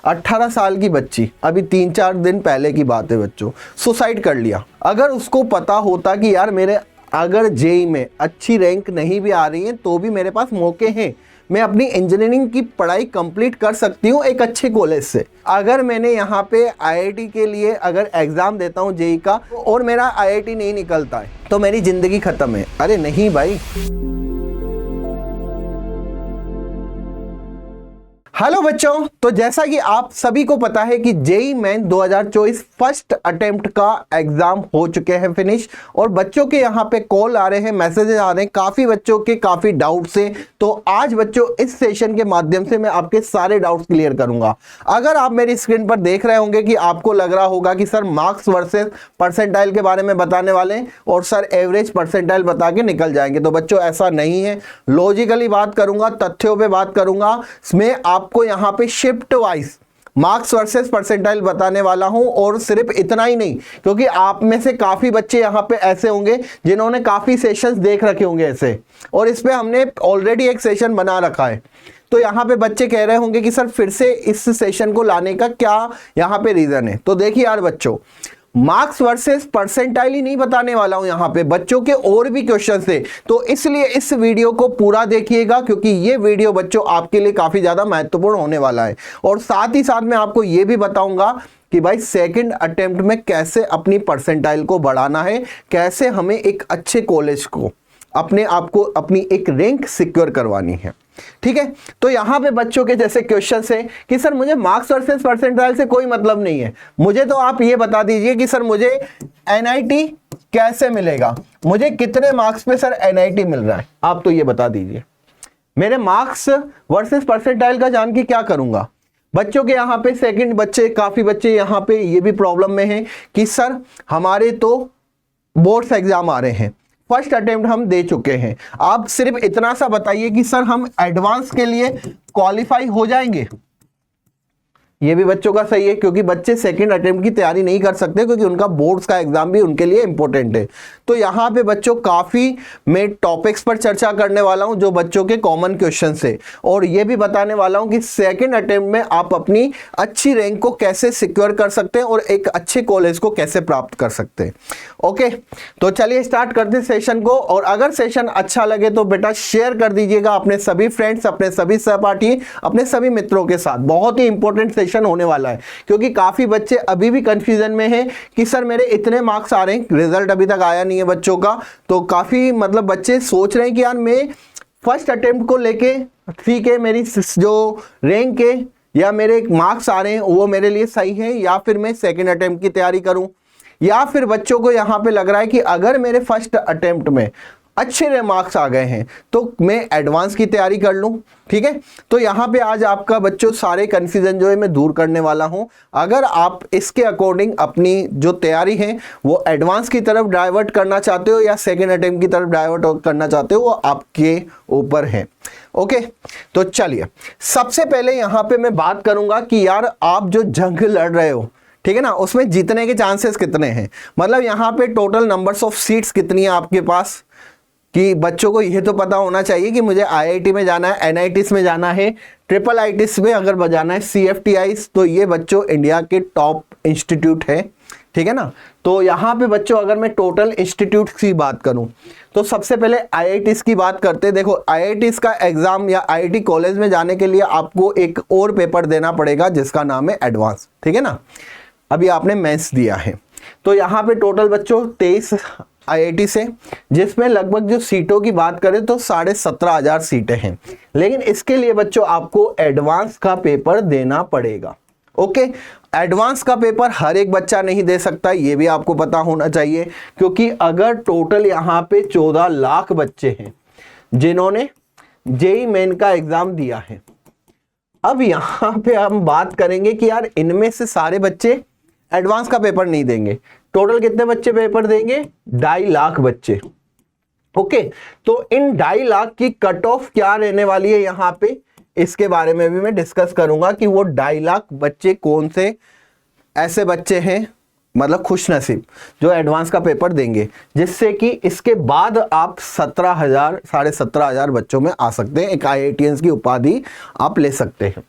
18 साल की बच्ची, अभी 3-4 दिन पहले की बात है बच्चों, सुसाइड कर लिया। अगर उसको पता होता कि यार मेरे अगर जेई में अच्छी रैंक नहीं भी आ रही है तो भी मेरे पास मौके हैं, मैं अपनी इंजीनियरिंग की पढ़ाई कंप्लीट कर सकती हूँ एक अच्छे कॉलेज से। अगर मैंने यहाँ पे आईआईटी के लिए अगर एग्ज़ाम देता हूँ जेई का और मेरा आईआईटी नहीं निकलता है तो मेरी ज़िंदगी ख़त्म है। अरे नहीं भाई। हेलो बच्चों, तो जैसा कि आप सभी को पता है कि जेई मेन 2024 फर्स्ट अटेम्प्ट का एग्जाम हो चुके हैं फिनिश, और बच्चों के यहाँ पे कॉल आ रहे हैं, मैसेजेस आ रहे हैं, काफ़ी बच्चों के काफ़ी डाउट्स हैं। तो आज बच्चों इस सेशन के माध्यम से मैं आपके सारे डाउट्स क्लियर करूंगा। अगर आप मेरी स्क्रीन पर देख रहे होंगे कि आपको लग रहा होगा कि सर मार्क्स वर्सेस परसेंटाइल के बारे में बताने वाले हैं और सर एवरेज परसेंटाइल बता के निकल जाएंगे, तो बच्चों ऐसा नहीं है। लॉजिकली बात करूंगा, तथ्यों पे बात करूंगा, मैं आपको यहाँ पे shift wise marks versus percentile बताने वाला हूं। और सिर्फ इतना ही नहीं, क्योंकि आप में से काफी बच्चे यहाँ पे ऐसे होंगे जिन्होंने काफी सेशंस देख रखे होंगे ऐसे, और इस पे हमने ऑलरेडी एक सेशन बना रखा है। तो यहाँ पे बच्चे कह रहे होंगे कि सर फिर से इस सेशन को लाने का क्या यहाँ पे रीजन है। तो देखिए यार बच्चों, मार्क्स वर्सेस परसेंटाइल ही नहीं बताने वाला हूं, यहाँ पे बच्चों के और भी क्वेश्चन थे। तो इसलिए इस वीडियो को पूरा देखिएगा, क्योंकि ये वीडियो बच्चों आपके लिए काफी ज्यादा महत्वपूर्ण होने वाला है। और साथ ही साथ मैं आपको ये भी बताऊंगा कि भाई सेकंड अटेम्प्ट में कैसे अपनी परसेंटाइल को बढ़ाना है, कैसे हमें एक अच्छे कॉलेज को अपने आप को अपनी एक रैंक सिक्योर करवानी है। ठीक है, तो यहां पे बच्चों के जैसे क्वेश्चन है कि सर मुझे मार्क्स वर्सेस परसेंटाइल से कोई मतलब नहीं है, मुझे तो आप ये बता दीजिए कि सर मुझे एनआईटी कैसे मिलेगा, मुझे कितने मार्क्स पे सर एनआईटी मिल रहा है, आप तो ये बता दीजिए। मेरे मार्क्स वर्सेस परसेंटाइल का जान के क्या करूंगा। बच्चों के यहाँ पे सेकंड बच्चे, काफी बच्चे यहाँ पे ये भी प्रॉब्लम में हैं कि सर हमारे तो बोर्ड्स एग्जाम आ रहे हैं, फर्स्ट अटेम्प्ट हम दे चुके हैं, आप सिर्फ इतना सा बताइए कि सर हम एडवांस के लिए क्वालिफाई हो जाएंगे। ये भी बच्चों का सही है, क्योंकि बच्चे सेकंड अटेम्प्ट की तैयारी नहीं कर सकते, क्योंकि उनका बोर्ड्स का एग्जाम भी उनके लिए इंपॉर्टेंट है। तो यहाँ पे बच्चों काफ़ी मैं टॉपिक्स पर चर्चा करने वाला हूँ जो बच्चों के कॉमन क्वेश्चन है, और ये भी बताने वाला हूँ कि सेकंड अटेम्प्ट में आप अपनी अच्छी रैंक को कैसे सिक्योर कर सकते हैं और एक अच्छे कॉलेज को कैसे प्राप्त कर सकते हैं। ओके, तो चलिए स्टार्ट करते हैं सेशन को। और अगर सेशन अच्छा लगे तो बेटा शेयर कर दीजिएगा अपने सभी फ्रेंड्स, अपने सभी सहपाठी, अपने सभी मित्रों के साथ। बहुत ही इंपॉर्टेंट होने वाला है, क्योंकि काफी बच्चे अभी भी कंफ्यूजन में हैं कि सर मेरे इतने मार्क्स आ रहे हैं, रिजल्ट अभी तक आया नहीं है बच्चों का। तो काफी मतलब बच्चे सोच रहे हैं कि यार मैं फर्स्ट अटेम्प्ट को लेके ठीक है, मेरी जो रैंक है या मेरे मार्क्स आ रहे हैं वो मेरे लिए सही है, या फिर मैं सेकेंड अटेम्प्ट की तैयारी करूं, या फिर बच्चों को यहां पे लग रहा है कि अगर मेरे फर्स्ट अटेम्प्ट में अच्छे मार्क्स आ गए हैं तो मैं एडवांस की तैयारी कर लूं। ठीक है, तो यहाँ पे आज आपका बच्चों सारे कंफ्यूजन जो है मैं दूर करने वाला हूं। अगर आप इसके अकॉर्डिंग अपनी जो तैयारी है वो एडवांस की तरफ डाइवर्ट करना चाहते हो या सेकेंड अटेम्प्ट की तरफ डाइवर्ट करना चाहते हो, वो आपके ऊपर है। ओके, तो चलिए सबसे पहले यहाँ पे मैं बात करूंगा कि यार आप जो जंग लड़ रहे हो, ठीक है ना, उसमें जीतने के चांसेस कितने हैं। मतलब यहाँ पे टोटल नंबर्स ऑफ सीट्स कितनी है आपके पास, कि बच्चों को यह तो पता होना चाहिए कि मुझे आईआईटी में जाना है, एनआईटीज में जाना है, ट्रिपल आईटीज में अगर बजाना है, सीएफटीआईज, तो ये बच्चों इंडिया के टॉप इंस्टीट्यूट है। ठीक है ना, तो यहाँ पे बच्चों अगर मैं टोटल इंस्टीट्यूट की बात करूँ तो सबसे पहले आईआईटीज की बात करते हैं। देखो आईआईटीज का एग्जाम या आईआईटी कॉलेज में जाने के लिए आपको एक और पेपर देना पड़ेगा जिसका नाम है एडवांस। ठीक है ना, अभी आपने मेंस दिया है। तो यहाँ पे टोटल बच्चों 23 आईआईटी से, जिसमें लगभग जो सीटों की बात करें तो 17,500 सीटें हैं, लेकिन इसके लिए बच्चों आपको एडवांस का पेपर देना पड़ेगा। ओके, एडवांस का पेपर हर एक बच्चा नहीं दे सकता, ये भी आपको पता होना चाहिए, क्योंकि अगर टोटल यहाँ पे 14 लाख बच्चे हैं जिन्होंने जेई मेन का एग्जाम दिया है, अब यहाँ पे हम बात करेंगे कि यार इनमें से सारे बच्चे एडवांस का पेपर नहीं देंगे। टोटल कितने बच्चे पेपर देंगे? 2.5 लाख बच्चे। ओके, तो इन 2.5 लाख की कट ऑफ क्या रहने वाली है यहाँ पे, इसके बारे में भी मैं डिस्कस करूंगा कि वो 2.5 लाख बच्चे कौन से ऐसे बच्चे हैं, मतलब खुश नसीब, जो एडवांस का पेपर देंगे, जिससे कि इसके बाद आप 17,000 17,500 बच्चों में आ सकते हैं, एक आईआईटीएंस की उपाधि आप ले सकते हैं।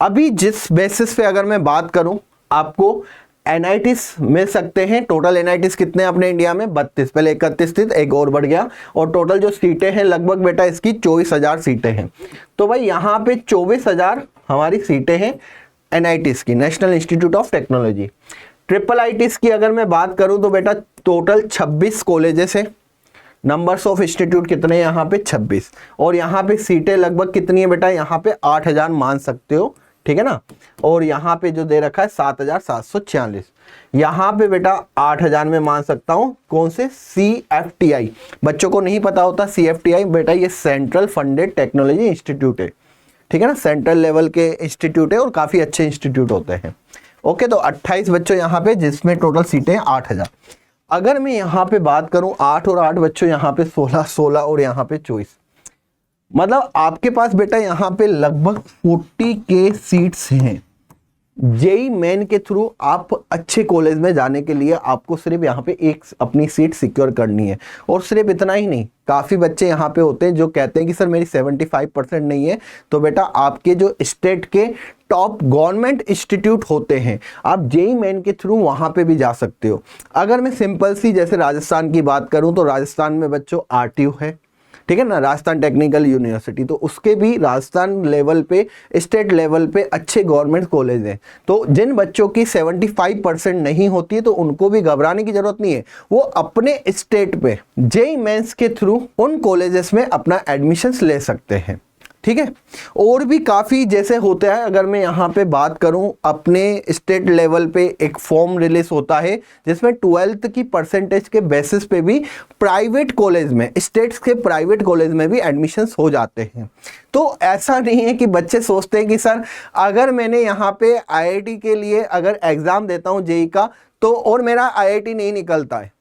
अभी जिस बेसिस पे अगर मैं बात करूं, आपको एनआईटीज मिल सकते हैं। टोटल एनआईटीज कितने हैं अपने इंडिया में? 32, पहले 31 थी, एक और बढ़ गया, और टोटल जो सीटें हैं लगभग बेटा इसकी 24,000 सीटें हैं। तो भाई यहाँ पे 24,000 हमारी सीटें हैं एनआईटीज की, national institute of technology. Triple ITs की अगर मैं बात करूं तो बेटा टोटल 26 कॉलेजेस है। नंबर्स ऑफ इंस्टीट्यूट कितने हैं यहाँ पे? 26। और यहाँ पे सीटें लगभग कितनी है बेटा? यहाँ पे 8,000 मान सकते हो, ठीक है ना। और यहाँ पे जो दे रखा है 7,746, यहाँ पे बेटा 8,000 में मान सकता हूँ। कौन से? CFTI। बच्चों को नहीं पता होता CFTI बेटा, ये सेंट्रल फंडेड टेक्नोलॉजी इंस्टीट्यूट है, ठीक है ना। सेंट्रल लेवल के इंस्टीट्यूट है और काफी अच्छे इंस्टीट्यूट होते हैं। ओके, तो 28 बच्चों यहाँ पे, जिसमें टोटल सीटें 8,000। अगर मैं यहाँ पे बात करूं 8 और 8 बच्चों यहाँ पे 16 और यहाँ पे 24, मतलब आपके पास बेटा यहाँ पे लगभग 40 के सीट्स हैं। जेई मेन के थ्रू आप अच्छे कॉलेज में जाने के लिए आपको सिर्फ यहाँ पे एक अपनी सीट सिक्योर करनी है। और सिर्फ इतना ही नहीं, काफ़ी बच्चे यहाँ पे होते हैं जो कहते हैं कि सर मेरी 75% नहीं है, तो बेटा आपके जो स्टेट के टॉप गवर्नमेंट इंस्टीट्यूट होते हैं, आप जेई मेन के थ्रू वहाँ पे भी जा सकते हो। अगर मैं सिंपल सी जैसे राजस्थान की बात करूँ तो राजस्थान में बच्चों RTU है, ठीक है ना, राजस्थान टेक्निकल यूनिवर्सिटी, तो उसके भी राजस्थान लेवल पे, स्टेट लेवल पे अच्छे गवर्नमेंट कॉलेज हैं। तो जिन बच्चों की 75% नहीं होती है तो उनको भी घबराने की जरूरत नहीं है, वो अपने स्टेट पे जेई मेंस के थ्रू उन कॉलेजेस में अपना एडमिशन्स ले सकते हैं, ठीक है। और भी काफ़ी जैसे होता है, अगर मैं यहाँ पे बात करूँ अपने स्टेट लेवल पे एक फॉर्म रिलीज होता है जिसमें 12th की परसेंटेज के बेसिस पे भी प्राइवेट कॉलेज में, स्टेट्स के प्राइवेट कॉलेज में भी एडमिशन्स हो जाते हैं। तो ऐसा नहीं है कि बच्चे सोचते हैं कि सर अगर मैंने यहाँ पे IIT के लिए अगर एग्ज़ाम देता हूँ जेई का तो और मेरा IIT नहीं निकलता है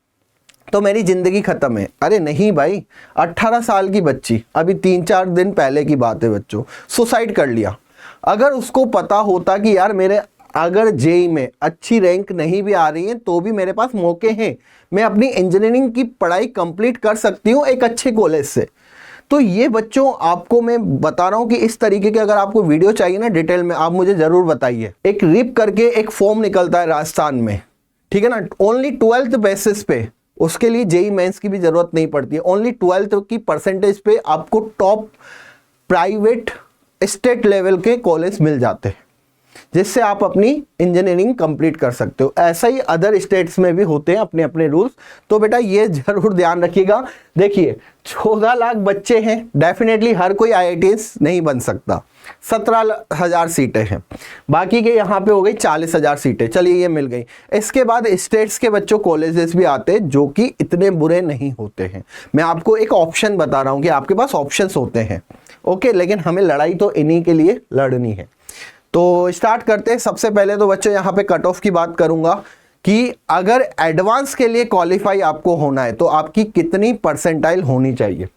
तो मेरी ज़िंदगी ख़त्म है। अरे नहीं भाई, 18 साल की बच्ची, अभी 3-4 दिन पहले की बात है बच्चों, सुसाइड कर लिया। अगर उसको पता होता कि यार मेरे अगर जेई में अच्छी रैंक नहीं भी आ रही है तो भी मेरे पास मौके हैं, मैं अपनी इंजीनियरिंग की पढ़ाई कंप्लीट कर सकती हूँ एक अच्छे कॉलेज से। तो ये बच्चों आपको मैं बता रहा हूँ कि इस तरीके के अगर आपको वीडियो चाहिए ना डिटेल में, आप मुझे ज़रूर बताइए। एक रिप करके एक फॉर्म निकलता है राजस्थान में, ठीक है ना, ओनली 12th बेसिस पे, उसके लिए जेई मेंस की भी जरूरत नहीं पड़ती है। ओनली 12th की परसेंटेज पे आपको टॉप प्राइवेट स्टेट लेवल के कॉलेज मिल जाते हैं जिससे आप अपनी इंजीनियरिंग कंप्लीट कर सकते हो। ऐसा ही अदर स्टेट्स में भी होते हैं अपने अपने रूल्स, तो बेटा ये जरूर ध्यान रखिएगा। देखिए 14 लाख बच्चे हैं, डेफिनेटली हर कोई IITs नहीं बन सकता। 17,000 सीटें हैं, बाकी के यहाँ पे हो गई 40,000 सीटें, चलिए ये मिल गई। इसके बाद स्टेट्स के बच्चों कॉलेजेस भी आते हैं जो कि इतने बुरे नहीं होते हैं। मैं आपको एक ऑप्शन बता रहा हूँ कि आपके पास ऑप्शंस होते हैं, ओके, लेकिन हमें लड़ाई तो इन्हीं के लिए लड़नी है। तो स्टार्ट करते हैं। सबसे पहले तो बच्चों यहाँ पे कट ऑफ की बात करूंगा कि अगर एडवांस के लिए क्वालिफाई आपको होना है तो आपकी कितनी परसेंटाइल होनी चाहिए,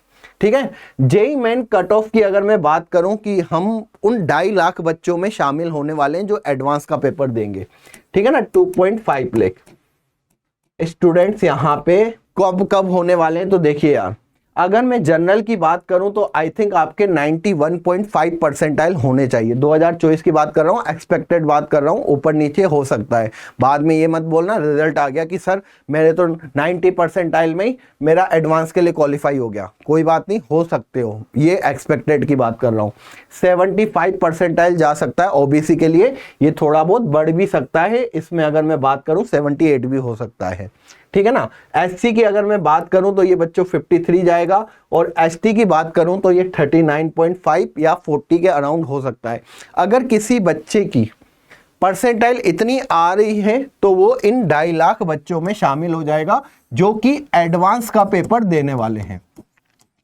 ठीक है। जेई मेन कट ऑफ की अगर मैं बात करूं कि हम उन 2.5 लाख बच्चों में शामिल होने वाले हैं जो एडवांस का पेपर देंगे, ठीक है ना। 2.5 लाख स्टूडेंट्स यहाँ पे कब कब होने वाले हैं, तो देखिए यार अगर मैं जनरल की बात करूं तो आई थिंक आपके 91.5 परसेंटाइल होने चाहिए। 2024 की बात कर रहा हूं, एक्सपेक्टेड बात कर रहा हूं, ऊपर नीचे हो सकता है। बाद में ये मत बोलना रिजल्ट आ गया कि सर मेरे तो 90 परसेंटाइल में ही मेरा एडवांस के लिए क्वालिफाई हो गया। कोई बात नहीं, हो सकते हो, ये एक्सपेक्टेड की बात कर रहा हूँ। 75 परसेंटाइल जा सकता है ओबीसी के लिए, ये थोड़ा बहुत बढ़ भी सकता है। इसमें अगर मैं बात करूँ 78 भी हो सकता है, ठीक है ना। एससी की अगर मैं बात करूं तो ये बच्चों 53 जाएगा, और एसटी की बात करूं तो ये 39.5 या 40 के अराउंड हो सकता है। अगर किसी बच्चे की परसेंटाइल इतनी आ रही है तो वो इन 2.5 लाख बच्चों में शामिल हो जाएगा जो कि एडवांस का पेपर देने वाले हैं,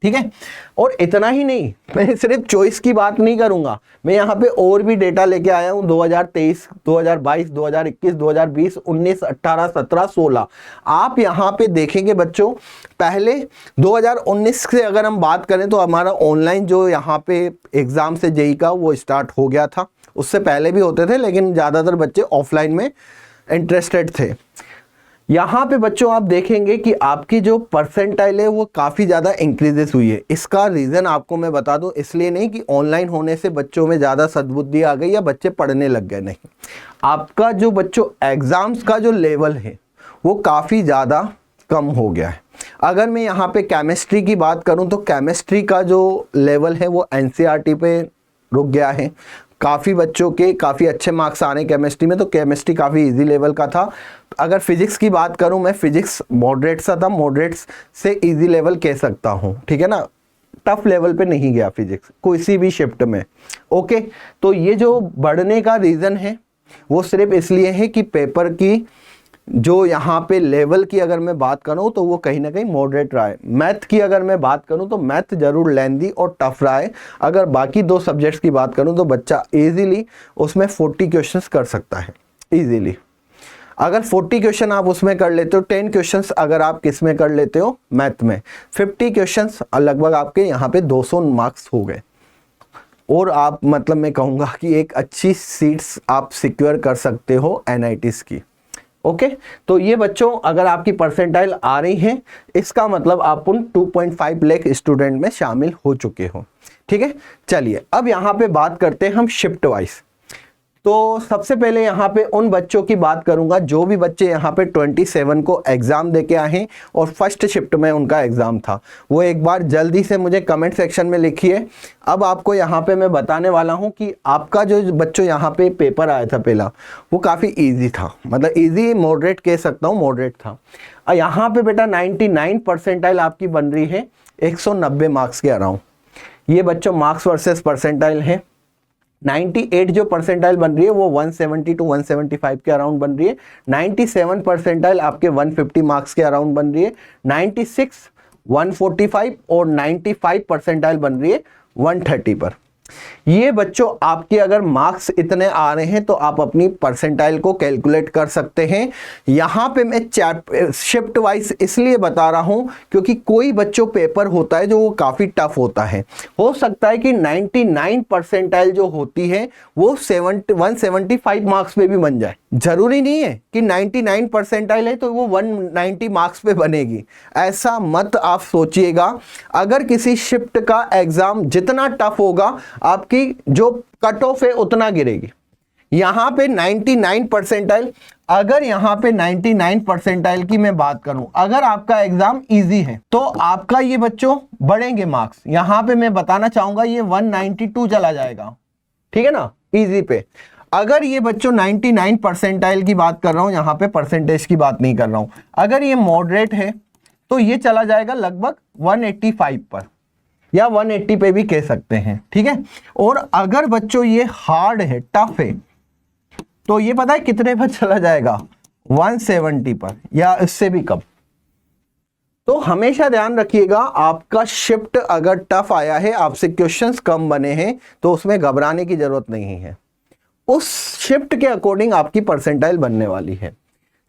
ठीक है। और इतना ही नहीं, मैं सिर्फ चॉइस की बात नहीं करूंगा, मैं यहाँ पे और भी डेटा लेके आया हूँ। 2023, 2022, 2021, 2020, 19, 18, 17, 16 आप यहाँ पे देखेंगे बच्चों। पहले 2019 से अगर हम बात करें तो हमारा ऑनलाइन जो यहाँ पे एग्जाम से जेई का वो स्टार्ट हो गया था। उससे पहले भी होते थे लेकिन ज़्यादातर बच्चे ऑफलाइन में इंटरेस्टेड थे। यहाँ पे बच्चों आप देखेंगे कि आपकी जो परसेंटाइल है वो काफ़ी ज़्यादा इंक्रीजेस हुई है। इसका रीज़न आपको मैं बता दूं, इसलिए नहीं कि ऑनलाइन होने से बच्चों में ज़्यादा सद्बुद्धि आ गई या बच्चे पढ़ने लग गए, नहीं। आपका जो बच्चों एग्ज़ाम्स का जो लेवल है वो काफ़ी ज़्यादा कम हो गया है। अगर मैं यहाँ पे केमिस्ट्री की बात करूँ तो केमिस्ट्री का जो लेवल है वो एनसीईआरटी पे रुक गया है। काफ़ी बच्चों के काफ़ी अच्छे मार्क्स आ रहे हैं केमिस्ट्री में, तो केमिस्ट्री काफ़ी इजी लेवल का था। अगर फिजिक्स की बात करूं, मैं फिजिक्स मॉडरेट सा था, मॉडरेट्स से इजी लेवल कह सकता हूं, ठीक है ना। टफ लेवल पे नहीं गया फिजिक्स किसी भी शिफ्ट में। ओके, तो ये जो बढ़ने का रीज़न है वो सिर्फ इसलिए है कि पेपर की जो यहाँ पे लेवल की अगर मैं बात करूँ तो वो कहीं ना कहीं मॉडरेट रहा है। मैथ की अगर मैं बात करूँ तो मैथ जरूर लेंदी और टफ रहा है। अगर बाकी दो सब्जेक्ट्स की बात करूँ तो बच्चा इजीली उसमें 40 क्वेश्चंस कर सकता है इजीली। अगर 40 क्वेश्चन आप उसमें कर लेते हो, 10 क्वेश्चंस अगर आप किस में कर लेते हो, मैथ में, 50 क्वेश्चंस लगभग आपके यहाँ पे 200 मार्क्स हो गए और आप मतलब मैं कहूँगा कि एक अच्छी सीट्स आप सिक्योर कर सकते हो एनआईटीज़ की। ओके, तो ये बच्चों अगर आपकी परसेंटाइल आ रही है इसका मतलब आप उन 2.5 लाख स्टूडेंट में शामिल हो चुके हो, ठीक है। चलिए अब यहाँ पे बात करते हैं हम शिफ्ट वाइज। तो सबसे पहले यहाँ पे उन बच्चों की बात करूंगा जो भी बच्चे यहाँ पे 27 को एग्ज़ाम देके आए हैं और फर्स्ट शिफ्ट में उनका एग्ज़ाम था, वो एक बार जल्दी से मुझे कमेंट सेक्शन में लिखिए। अब आपको यहाँ पे मैं बताने वाला हूँ कि आपका जो बच्चों यहाँ पे पेपर आया था पहला, वो काफ़ी ईजी था, मतलब ईजी मॉडरेट कह सकता हूँ, मॉडरेट था। यहाँ पे बेटा 99 परसेंटाइल आपकी बन रही है 190 मार्क्स के अराउंड। ये बच्चों मार्क्स वर्सेस परसेंटाइल है। 98 जो परसेंटाइल बन रही है वो 170 टू 175 के अराउंड बन रही है। 97 परसेंटाइल आपके 150 मार्क्स के अराउंड बन रही है। 96 145 और 95 परसेंटाइल बन रही है 130 पर। ये बच्चों आपके अगर मार्क्स इतने आ रहे हैं तो आप अपनी परसेंटाइल को कैलकुलेट कर सकते हैं। यहाँ पे मैं शिफ्ट वाइज इसलिए बता रहा हूँ क्योंकि कोई बच्चों पेपर होता है जो वो काफ़ी टफ होता है। हो सकता है कि 99 परसेंटाइल जो होती है वो 175 मार्क्स पे भी बन जाए। जरूरी नहीं है कि 99 परसेंटाइल है तो वो 190 मार्क्स पे बनेगी, ऐसा मत आप सोचिएगा। अगर किसी शिफ्ट का एग्जाम जितना टफ होगा आपकी जो कट ऑफ है उतना गिरेगी। यहां पे 99 परसेंटाइल, अगर यहां पे 99 परसेंटाइल की मैं बात करूं, अगर आपका एग्जाम इजी है तो आपका ये बच्चों बढ़ेंगे मार्क्स। यहां पे मैं बताना चाहूंगा ये 192 चला जाएगा, ठीक है ना, इजी पे। अगर ये बच्चों 99 परसेंटाइल की बात कर रहा हूं, यहां पे परसेंटेज की बात नहीं कर रहा हूं, अगर ये मॉडरेट है तो ये चला जाएगा लगभग 185 पर या 180 पे भी कह सकते हैं, ठीक है। और अगर बच्चों ये हार्ड है, टफ है, तो ये पता है कितने पर चला जाएगा, 170 पर या इससे भी कम। तो हमेशा ध्यान रखिएगा, आपका शिफ्ट अगर टफ आया है, आपसे क्वेश्चंस कम बने हैं, तो उसमें घबराने की जरूरत नहीं है। उस शिफ्ट के अकॉर्डिंग आपकी परसेंटाइल बनने वाली है।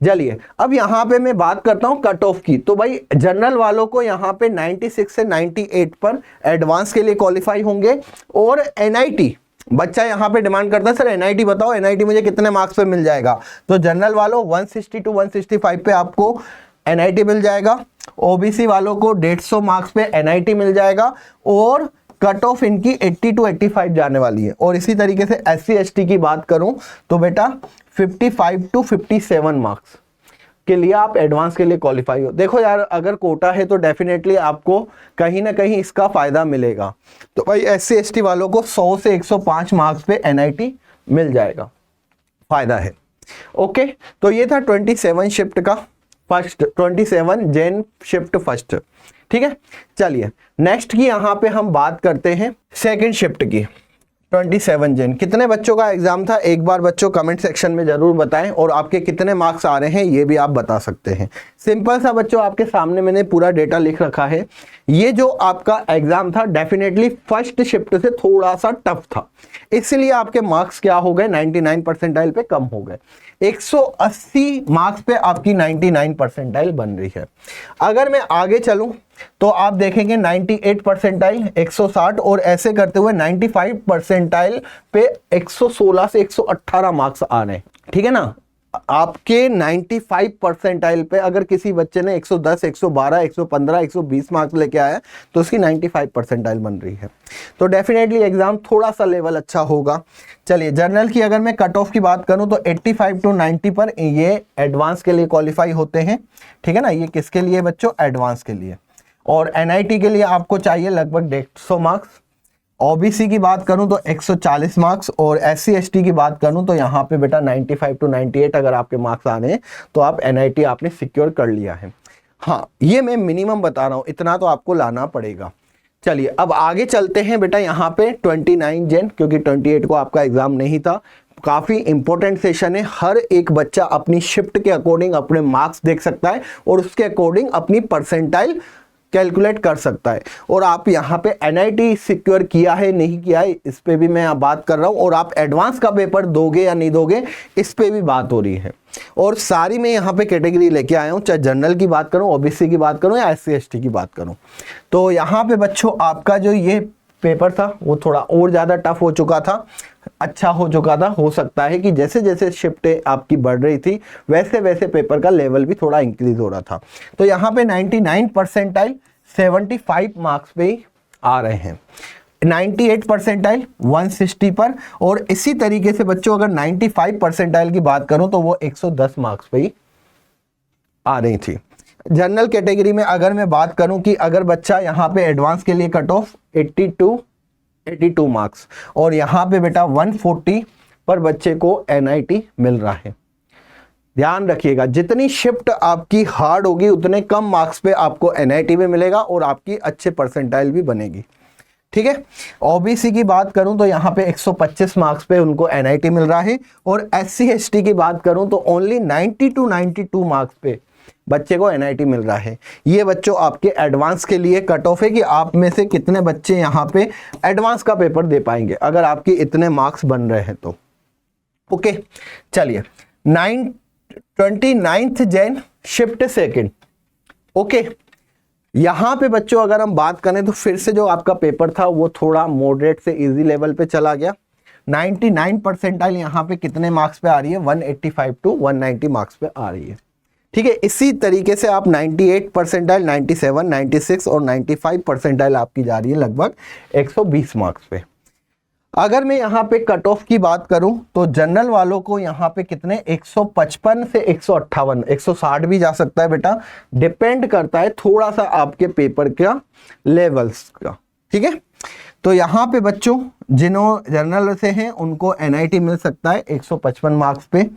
चलिए अब यहां पे मैं बात करता हूं कट ऑफ की। तो भाई जनरल वालों को यहां पे 96 से 98 पर एडवांस के लिए क्वालिफाई होंगे। और एनआईटी बच्चा यहां पे डिमांड करता है, सर एनआईटी बताओ, एनआईटी मुझे कितने मार्क्स पे मिल जाएगा। तो जनरल वालों 160 टू 165 पे आपको एनआईटी मिल जाएगा। ओबीसी वालों को 150 मार्क्स पे एनआईटी मिल जाएगा और कट ऑफ इनकी 80 टू 85 जाने वाली है। और इसी तरीके से एससी एसटी की बात करूं तो बेटा 55 टू 57 मार्क्स के लिए आप एडवांस के लिए क्वालिफाई हो। देखो यार, अगर कोटा है तो डेफिनेटली आपको कहीं ना कहीं इसका फायदा मिलेगा। तो भाई एससी एसटी वालों को 100 से 105 मार्क्स पे एनआईटी मिल जाएगा, फायदा है। ओके, तो ये था 27 शिफ्ट का फर्स्ट, 27 जैन शिफ्ट फर्स्ट, ठीक है। चलिए नेक्स्ट की यहां पे हम बात करते हैं सेकंड शिफ्ट की। 27 जैन कितने बच्चों का एग्जाम था, एक बार बच्चों कमेंट सेक्शन में जरूर बताएं। और आपके कितने मार्क्स आ रहे हैं ये भी आप बता सकते हैं। सिंपल सा बच्चों, आपके सामने मैंने पूरा डेटा लिख रखा है। ये जो आपका एग्जाम था डेफिनेटली फर्स्ट शिफ्ट से थोड़ा सा टफ था, इसलिए आपके मार्क्स क्या हो गए, 99 परसेंटाइल पे कम हो गए। 180 मार्क्स पे आपकी 99 परसेंटाइल बन रही है। अगर मैं आगे चलूं तो आप देखेंगे 98 परसेंटाइल 160 और ऐसे करते हुए 95 परसेंटाइल पे 116 से 118 मार्क्स आ रहे हैं, ठीक है ना। आपके 95 परसेंटाइल पे अगर किसी बच्चे ने 110, 112, 115, 120 मार्क्स लेके आया तो उसकी 95 परसेंटाइल बन रही है। तो डेफिनेटली एग्जाम थोड़ा सा लेवल अच्छा होगा। चलिए जनरल की अगर मैं कट ऑफ की बात करूं तो 85 to 90 पर ये एडवांस के लिए क्वालिफाई होते हैं, ठीक है ना। ये किसके लिए बच्चों? एडवांस के लिए। और एनआईटी के लिए आपको चाहिए लगभग 150 मार्क्स। ओबीसी की बात करूं तो 140 मार्क्स, और एससी एसटी की बात करूं तो यहाँ पे बेटा 95 to 98 अगर आपके मार्क्स आने हैं तो आप एनआईटी आपने सिक्योर कर लिया है। हाँ, ये मैं मिनिमम बता रहा हूँ, इतना तो आपको लाना पड़ेगा। चलिए अब आगे चलते हैं बेटा यहाँ पे 29 जन, क्योंकि 28 को आपका एग्जाम नहीं था। काफ़ी इंपॉर्टेंट सेशन है। हर एक बच्चा अपनी शिफ्ट के अकॉर्डिंग अपने मार्क्स देख सकता है और उसके अकॉर्डिंग अपनी परसेंटाइल कैलकुलेट कर सकता है। और आप यहाँ पे एनआईटी सिक्योर किया है नहीं किया है इस पे भी मैं बात कर रहा हूँ, और आप एडवांस का पेपर दोगे या नहीं दोगे इस पे भी बात हो रही है। और सारी मैं यहाँ पे कैटेगरी लेके आया हूँ, चाहे जनरल की बात करूँ, ओबीसी की बात करूँ या एससी एसटी की बात करूँ। तो यहाँ पे बच्चों आपका जो ये पेपर था वो थोड़ा और ज़्यादा टफ हो चुका था, अच्छा हो चुका था। हो सकता है कि जैसे जैसे शिफ्टें आपकी बढ़ रही थी वैसे वैसे पेपर का लेवल भी थोड़ा इंक्रीज हो रहा था। तो यहाँ पे 99 परसेंटाइल 75 मार्क्स पे ही आ रहे हैं, 98 परसेंटाइल 160 पर, और इसी तरीके से बच्चों अगर 95 परसेंटाइल की बात करूं तो वो 110 मार्क्स पे ही आ रही थी। जनरल कैटेगरी में अगर मैं बात करूं कि अगर बच्चा यहाँ पे एडवांस के लिए कट ऑफ 82 मार्क्स, और यहाँ पे बेटा 140 पर बच्चे को एनआईटी मिल रहा है। ध्यान रखिएगा, जितनी शिफ्ट आपकी हार्ड होगी उतने कम मार्क्स पे आपको एनआईटी में मिलेगा और आपकी अच्छे परसेंटाइल भी बनेगी, ठीक है। ओबीसी की बात करूं तो यहाँ पे 125 मार्क्स पे उनको एनआईटी मिल रहा है, और एससी एसटी की बात करूं तो ओनली 90 to 92 मार्क्स पे बच्चे को एनआईटी मिल रहा है। ये बच्चों आपके एडवांस के लिए कट ऑफ है कि आप में से कितने बच्चे यहाँ पे एडवांस का पेपर दे पाएंगे अगर आपके इतने मार्क्स बन रहे हैं तो। ओके, चलिए 29 जैन शिफ्ट सेकंड। ओके, यहां पे बच्चों अगर हम बात करें तो फिर से जो आपका पेपर था वो थोड़ा मॉडरेट से इजी लेवल पे चला गया। 99 परसेंटाइल यहाँ पे कितने मार्क्स पे आ रही है? 185 to 190 मार्क्स पे आ रही है, ठीक है। इसी तरीके से आप 98 परसेंटाइल, 97, 96 और 95 परसेंटाइल आपकी जा रही है लगभग 120 मार्क्स पे। अगर मैं यहाँ पे कट ऑफ की बात करूं तो जनरल वालों को यहाँ पे कितने 155 से 158, 160 भी जा सकता है बेटा, डिपेंड करता है थोड़ा सा आपके पेपर का लेवल्स का, ठीक है। तो यहाँ पे बच्चों जिन्हों जनरल से हैं उनको एनआईटी मिल सकता है 155 मार्क्स पे।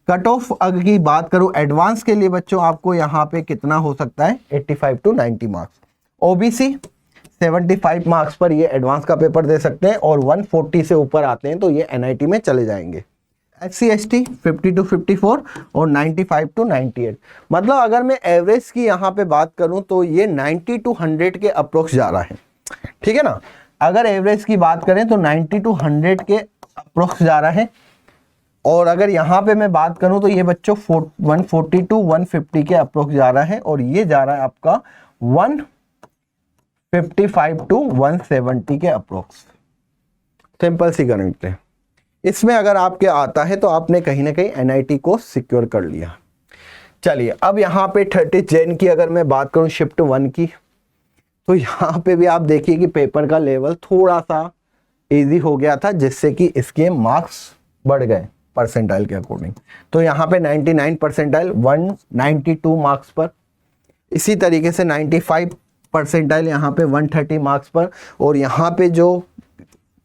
कट ऑफ अगर की बात करूं एडवांस के लिए बच्चों आपको यहाँ पे कितना हो सकता है? 85 to 90 मार्क्स। ओबीसी 75 मार्क्स पर ये एडवांस का पेपर दे सकते हैं, और 140 से ऊपर आते हैं तो ये एनआईटी में चले जाएंगे। एससी एसटी 50 to 54 और 95 to 98। मतलब अगर मैं एवरेज की यहाँ पे बात करूं तो ये 90 to 100 के अप्रोक्स जा रहा है, ठीक है ना। अगर एवरेज की बात करें तो 90 to 100 के अप्रोक्स जा रहा है, और अगर यहाँ पे मैं बात करूं तो ये बच्चों 140 to 150 के अप्रोक्स जा रहा है, और ये जा रहा है आपका 155 to 170 के अप्रोक्स। सिंपल सी गणित है। इसमें अगर आपके आता है तो आपने कहीं ना कहीं एनआईटी को सिक्योर कर लिया। चलिए अब यहाँ पे 30 जैन की अगर मैं बात करूं शिफ्ट 1 की, तो यहाँ पे भी आप देखिए कि पेपर का लेवल थोड़ा सा इजी हो गया था, जिससे कि इसके मार्क्स बढ़ गए परसेंटाइल के अकॉर्डिंग। तो यहाँ पे 99 परसेंटाइल 192 मार्क्स पर, इसी तरीके से 95 परसेंटाइल यहाँ पे 130 मार्क्स पर, और यहाँ पे जो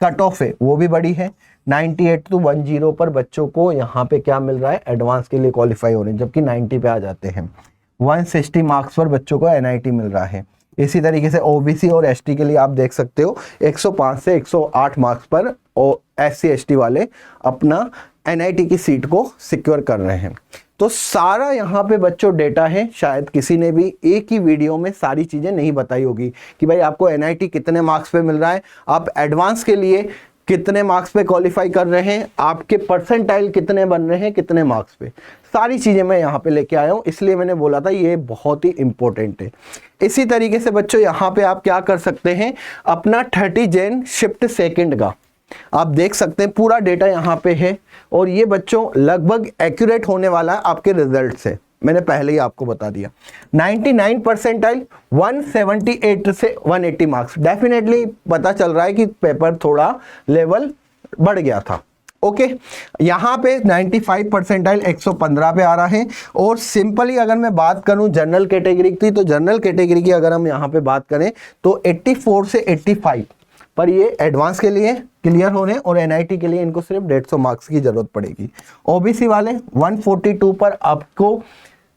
कट ऑफ है वो भी बड़ी है 98 to 10 पर बच्चों को यहाँ पे क्या मिल रहा है? एडवांस के लिए क्वालिफाई हो रहे हैं, जबकि 90 पे आ जाते हैं। 160 मार्क्स पर बच्चों को एनआईटी मिल रहा है। इसी तरीके से ओबीसी और एसटी के लिए आप देख सकते हो 105 से 108 मार्क्स पर एससी एसटी वाले अपना एनआईटी की सीट को सिक्योर कर रहे हैं। तो सारा यहाँ पे बच्चों डेटा है। शायद किसी ने भी एक ही वीडियो में सारी चीज़ें नहीं बताई होगी कि भाई आपको एनआईटी कितने मार्क्स पे मिल रहा है, आप एडवांस के लिए कितने मार्क्स पे क्वालिफाई कर रहे हैं, आपके परसेंटाइल कितने बन रहे हैं कितने मार्क्स पे। सारी चीज़ें मैं यहाँ पे लेके आया हूँ, इसलिए मैंने बोला था ये बहुत ही इंपॉर्टेंट है। इसी तरीके से बच्चों यहाँ पे आप क्या कर सकते हैं, अपना 30 जैन शिफ्ट सेकंड का आप देख सकते हैं पूरा डेटा यहाँ पे है और ये बच्चों लगभग एक्यूरेट होने वाला है आपके रिजल्ट से, मैंने पहले ही आपको बता दिया। 99 परसेंटाइल 178 से 180 मार्क्स, डेफिनेटली पता चल रहा है कि पेपर थोड़ा लेवल बढ़ गया था। ओके यहाँ पे 95 परसेंटाइल 115 पे आ रहा है। और सिंपली अगर मैं बात करूं जनरल कैटेगरी की, तो जनरल कैटेगरी की अगर हम यहाँ पे बात करें तो 84 से 85 पर ये एडवांस के लिए क्लियर होने और एनआईटी के लिए इनको सिर्फ 150 मार्क्स की जरूरत पड़ेगी। ओबीसी वाले 142 पर आपको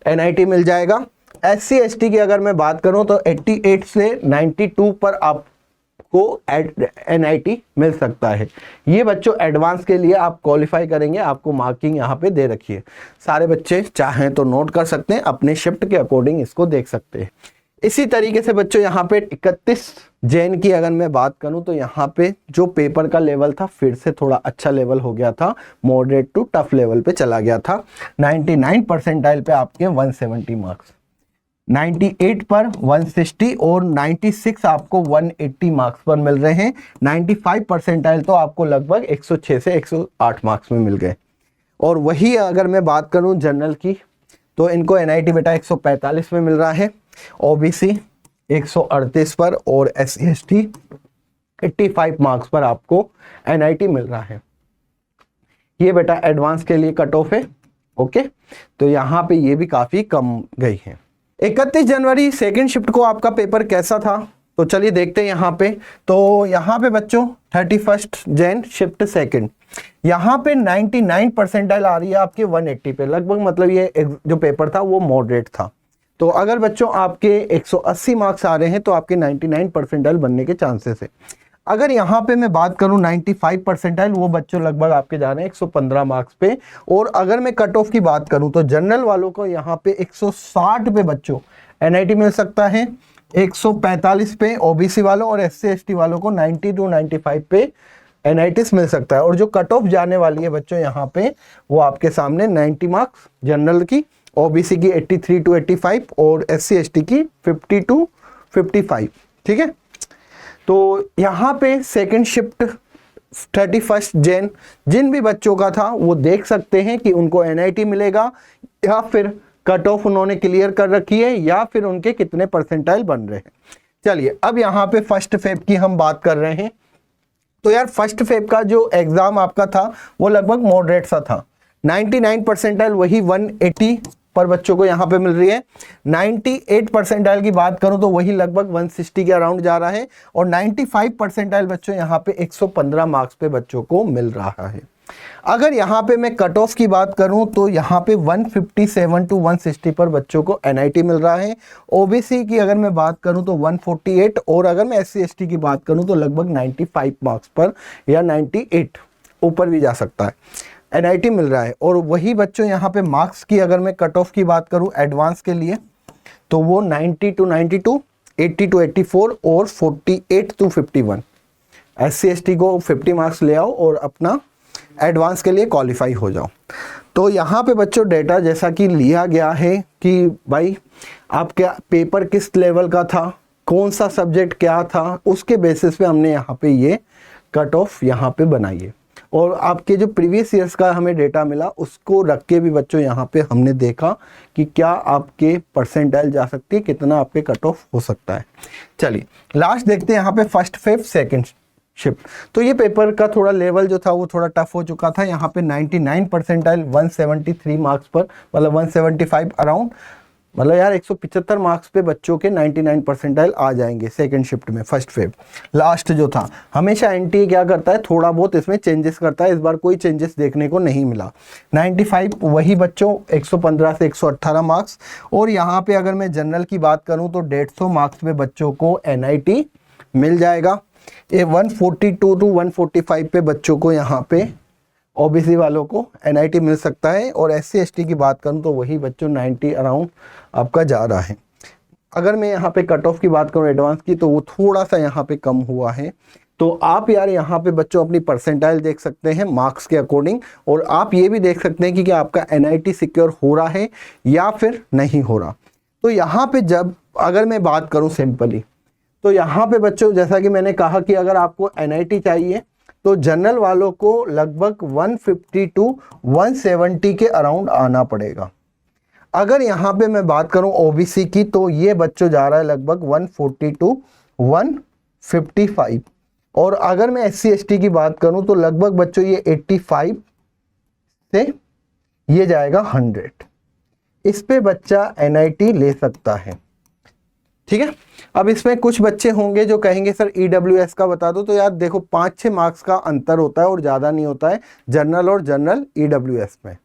एनआईटी मिल जाएगा। एससी एसटी की अगर मैं बात करूं तो 88 से 92 पर आपको एनआईटी मिल सकता है। ये बच्चों एडवांस के लिए आप क्वालिफाई करेंगे, आपको मार्किंग यहाँ पे दे रखी है। सारे बच्चे चाहें तो नोट कर सकते हैं, अपने शिफ्ट के अकॉर्डिंग इसको देख सकते हैं। इसी तरीके से बच्चों यहाँ पे 31 जैन की अगर मैं बात करूं तो यहाँ पे जो पेपर का लेवल था फिर से थोड़ा अच्छा लेवल हो गया था, मॉडरेट टू टफ लेवल पे चला गया था। 99 परसेंटाइल पे आपके 170 मार्क्स, 98 पर 160 और 96 आपको 180 मार्क्स पर मिल रहे हैं। 95 परसेंटाइल तो आपको लगभग 106 से 108 मार्क्स में मिल गए। और वही अगर मैं बात करूं जनरल की तो इनको एनआईटी बेटा 145 में मिल रहा है, ओबीसी 138 पर और एससी एसटी 85 मार्क्स पर आपको एनआईटी मिल रहा है। ये बेटा एडवांस के लिए कट ऑफ है। ओके तो यहाँ पे ये भी काफी कम गई है। 31 जनवरी सेकेंड शिफ्ट को आपका पेपर कैसा था तो चलिए देखते हैं यहाँ पे। तो यहाँ पे बच्चों 31 जैन शिफ्ट सेकेंड, यहाँ पे 99 परसेंटाइल आ रही है आपके 180 पे लगभग, मतलब ये जो पेपर था वो मॉडरेट था। तो अगर बच्चों आपके 180 मार्क्स आ रहे हैं तो आपके 99 परसेंटाइल बनने के चांसेस है। अगर यहाँ पे मैं बात करूँ 95 परसेंटाइल, वो बच्चों लगभग आपके जा रहे हैं 115 मार्क्स पे। और अगर मैं कट ऑफ की बात करूँ तो जनरल वालों को यहाँ पे 160 पे बच्चों एनआईटी मिल सकता है, 145 पे ओबीसी वालों और एससी एसटी वालों को 90 टू 95 पे एनआईटीज मिल सकता है। और जो कट ऑफ जाने वाली है बच्चों यहाँ पे वो आपके सामने 90 मार्क्स जनरल की, ओबीसी की 83 टू 85 और एससी एसटी की 50 टू 55। ठीक है तो यहाँ पे सेकंड शिफ्ट 31 जैन जिन भी बच्चों का था वो देख सकते हैं कि उनको एनआईटी मिलेगा या फिर कट ऑफ उन्होंने क्लियर कर रखी है या फिर उनके कितने परसेंटाइल बन रहे हैं। चलिए अब यहाँ पे फर्स्ट फेब की हम बात कर रहे हैं। तो यार फर्स्ट फेब का जो एग्जाम आपका था वो लगभग मॉडरेट सा था। 99 परसेंटाइल वही 180 पर बच्चों को यहाँ पे मिल रही है। 98 परसेंटाइल की बात करूं तो वही लगभग 160 के अराउंड जा रहा है। और 95 परसेंटाइल बच्चों यहाँ पे 115 मार्क्स पे बच्चों को मिल रहा है। अगर यहाँ पे मैं कट ऑफ की बात करूं तो यहाँ पे 157 टू 160 पर बच्चों को एनआईटी मिल रहा है। ओबीसी की अगर मैं बात करूं तो 148 और अगर मैं एससी एसटी की बात करूं तो लगभग 95 मार्क्स पर या 98 ऊपर भी जा सकता है एनआईटी मिल रहा है। और वही बच्चों यहाँ पे मार्क्स की अगर मैं कट ऑफ की बात करूं एडवांस के लिए तो वो 90 टू 92, 80 टू 84 और 48 टू 51। एससी एसटी को 50 मार्क्स ले आओ और अपना एडवांस के लिए क्वालिफाई हो जाओ। तो यहाँ पे बच्चों डेटा जैसा कि लिया गया है कि भाई आपका पेपर किस लेवल का था, कौन सा सब्जेक्ट क्या था, उसके बेसिस पे हमने यहाँ पे ये कट ऑफ यहाँ पे बनाई है। और आपके जो प्रीवियस ईयर्स का हमें डेटा मिला उसको रख के भी बच्चों यहाँ पे हमने देखा कि क्या आपके परसेंटाइल जा सकती है, कितना आपके कट ऑफ हो सकता है। चलिए लास्ट देखते हैं यहाँ पे फर्स्ट फेब सेकेंड शिफ्ट। तो ये पेपर का थोड़ा लेवल जो था वो थोड़ा टफ हो चुका था। यहाँ पे 99 परसेंटाइल 173 मार्क्स पर, मतलब 175 अराउंड, मतलब यार 175 मार्क्स पे बच्चों के 99 परसेंटाइल आ जाएंगे सेकंड शिफ्ट में फर्स्ट फेब। लास्ट जो था हमेशा एनटीए क्या करता है, थोड़ा बहुत इसमें चेंजेस करता है, इस बार कोई चेंजेस देखने को नहीं मिला। 95 वही बच्चों 115 से 118 मार्क्स। और यहाँ पे अगर मैं जनरल की बात करूँ तो 150 मार्क्स पे बच्चों को एनआईटी मिल जाएगा। ये 142 टू 145 पे बच्चों को यहाँ पे ओबीसी वालों को एनआईटी मिल सकता है। और एससी एसटी की बात करूं तो वही बच्चों 90 अराउंड आपका जा रहा है। अगर मैं यहाँ पे कट ऑफ की बात करूं एडवांस की तो वो थोड़ा सा यहाँ पे कम हुआ है। तो आप यार यहाँ पे बच्चों अपनी परसेंटाइल देख सकते हैं मार्क्स के अकॉर्डिंग। और आप ये भी देख सकते हैं कि क्या आपका एनआईटी सिक्योर हो रहा है या फिर नहीं हो रहा। तो यहाँ पे जब अगर मैं बात करूँ सिंपली तो यहाँ पे बच्चों जैसा कि मैंने कहा कि अगर आपको एनआईटी चाहिए तो जनरल वालों को लगभग 150 टू 170 के अराउंड आना पड़ेगा। अगर यहाँ पे मैं बात करूँ ओबीसी की, तो ये बच्चों जा रहा है लगभग 140 टू 155। और अगर मैं SC ST की बात करूँ तो लगभग बच्चों ये 85 से ये जाएगा 100। इस पे बच्चा NIT ले सकता है। ठीक है, अब इसमें कुछ बच्चे होंगे जो कहेंगे सर EWS का बता दो। तो यार देखो 5-6 मार्क्स का अंतर होता है और ज़्यादा नहीं होता है जनरल और जनरल EWS में।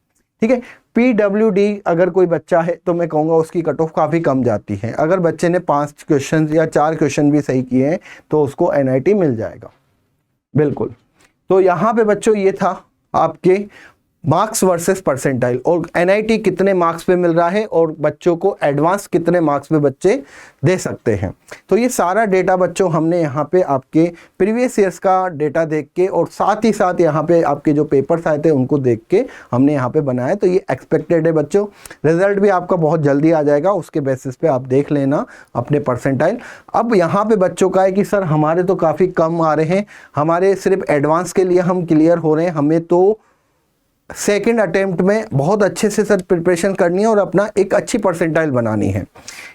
ठीक है, PWD अगर कोई बच्चा है तो मैं कहूँगा उसकी कट ऑफ काफ़ी कम जाती है। अगर बच्चे ने 5 क्वेश्चन या 4 क्वेश्चन भी सही किए हैं तो उसको NIT मिल जाएगा। बिल्कुल, तो यहाँ पे बच्चों ये था आपके मार्क्स वर्सेस परसेंटाइल, और NIT कितने मार्क्स पे मिल रहा है और बच्चों को एडवांस कितने मार्क्स पे बच्चे दे सकते हैं। तो ये सारा डेटा बच्चों हमने यहाँ पे आपके प्रीवियस ईयर्स का डेटा देख के और साथ ही साथ यहाँ पे आपके जो पेपर्स आए थे उनको देख के हमने यहाँ पे बनाया। तो ये एक्सपेक्टेड है बच्चों, रिजल्ट भी आपका बहुत जल्दी आ जाएगा, उसके बेसिस पे आप देख लेना अपने परसेंटाइल। अब यहाँ पे बच्चों का है कि सर हमारे तो काफ़ी कम आ रहे हैं, हमारे सिर्फ एडवांस के लिए हम क्लियर हो रहे हैं, हमें तो सेकंड अटेम्प्ट में बहुत अच्छे से सर प्रिपरेशन करनी है और अपना एक अच्छी परसेंटाइल बनानी है।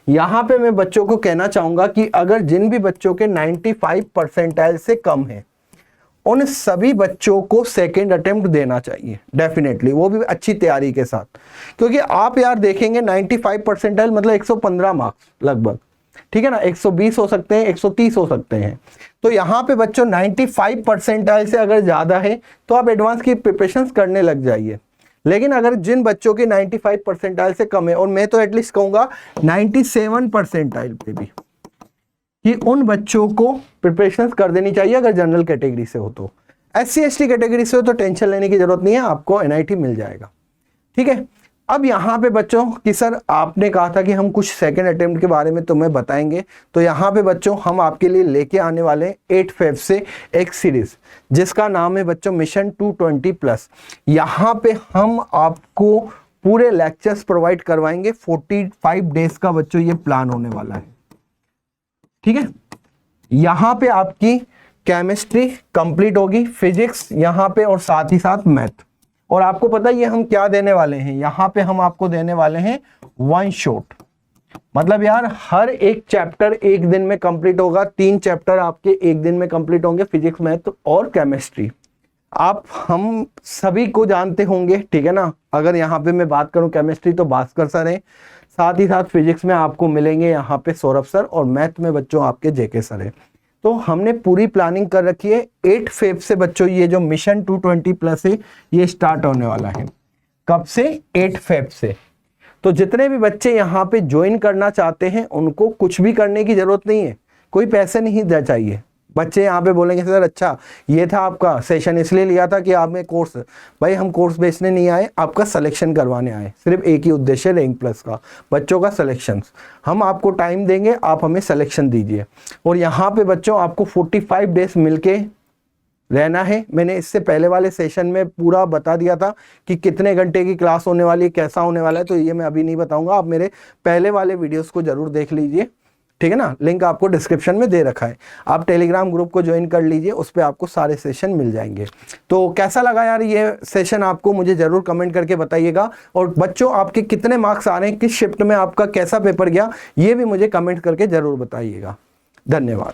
यहाँ पे मैं बच्चों को कहना चाहूँगा कि अगर जिन भी बच्चों के 95 परसेंटाइल से कम है उन सभी बच्चों को सेकंड अटेम्प्ट देना चाहिए डेफिनेटली, वो भी अच्छी तैयारी के साथ। क्योंकि आप यार देखेंगे 95 परसेंटाइल मतलब 115 मार्क्स लगभग, ठीक है ना, 120 हो सकते हैं, 130 हो सकते हैं। तो यहाँ पे बच्चों 95 परसेंटाइल से अगर ज़्यादा है तो आप एडवांस की प्रिपरेशन करने लग जाइए। लेकिन अगर जिन बच्चों के 95 परसेंटाइल से कम है, और मैं तो एटलीस्ट कहूँगा 97 परसेंटाइल पे भी, कि उन बच्चों को प्रिपरेशन कर देनी चाहिए अगर जनरल कैटेगरी से हो तो। SC ST कैटेगरी से हो तो टेंशन लेने की जरूरत नहीं है, आपको NIT मिल जाएगा। ठीक है, अब यहाँ पे बच्चों कि सर आपने कहा था कि हम कुछ सेकंड अटेम्प्ट के बारे में तुम्हें बताएंगे, तो यहाँ पे बच्चों हम आपके लिए लेके आने वाले हैं 8 फेब से एक सीरीज जिसका नाम है बच्चों मिशन 220+। यहाँ पे हम आपको पूरे लेक्चर्स प्रोवाइड करवाएंगे। 45 डेज का बच्चों ये प्लान होने वाला है। ठीक है, यहाँ पे आपकी केमिस्ट्री कंप्लीट होगी, फिजिक्स यहाँ पे, और साथ ही साथ मैथ। और आपको पता है ये हम क्या देने वाले हैं, यहाँ पे हम आपको देने वाले हैं 1 शॉट, मतलब यार हर एक चैप्टर एक दिन में कंप्लीट होगा। 3 चैप्टर आपके एक दिन में कंप्लीट होंगे, फिजिक्स, मैथ और केमिस्ट्री। आप हम सभी को जानते होंगे, ठीक है ना। अगर यहाँ पे मैं बात करूँ केमिस्ट्री तो भास्कर सर है, साथ ही साथ फिजिक्स में आपको मिलेंगे यहाँ पे सौरभ सर, और मैथ में बच्चों आपके JK सर है। तो हमने पूरी प्लानिंग कर रखी है। 8 फेब से बच्चों ये जो मिशन 220+ है ये स्टार्ट होने वाला है। कब से? 8 फेब से। तो जितने भी बच्चे यहाँ पे ज्वाइन करना चाहते हैं उनको कुछ भी करने की जरूरत नहीं है, कोई पैसे नहीं देना चाहिए। बच्चे यहाँ पे बोलेंगे सर अच्छा ये था आपका सेशन, इसलिए लिया था कि आप में कोर्स, भाई हम कोर्स बेचने नहीं आए, आपका सिलेक्शन करवाने आए। सिर्फ एक ही उद्देश्य रैंक प्लस का, बच्चों का सिलेक्शन। हम आपको टाइम देंगे, आप हमें सिलेक्शन दीजिए। और यहाँ पे बच्चों आपको 45 डेज मिलके रहना है। मैंने इससे पहले वाले सेशन में पूरा बता दिया था कि कितने घंटे की क्लास होने वाली है, कैसा होने वाला है, तो ये मैं अभी नहीं बताऊंगा। आप मेरे पहले वाले वीडियोस को जरूर देख लीजिए, ठीक है ना। लिंक आपको डिस्क्रिप्शन में दे रखा है, आप टेलीग्राम ग्रुप को ज्वाइन कर लीजिए, उस पर आपको सारे सेशन मिल जाएंगे। तो कैसा लगा यार ये सेशन आपको, मुझे जरूर कमेंट करके बताइएगा। और बच्चों आपके कितने मार्क्स आ रहे हैं, किस शिफ्ट में आपका कैसा पेपर गया, ये भी मुझे कमेंट करके जरूर बताइएगा। धन्यवाद।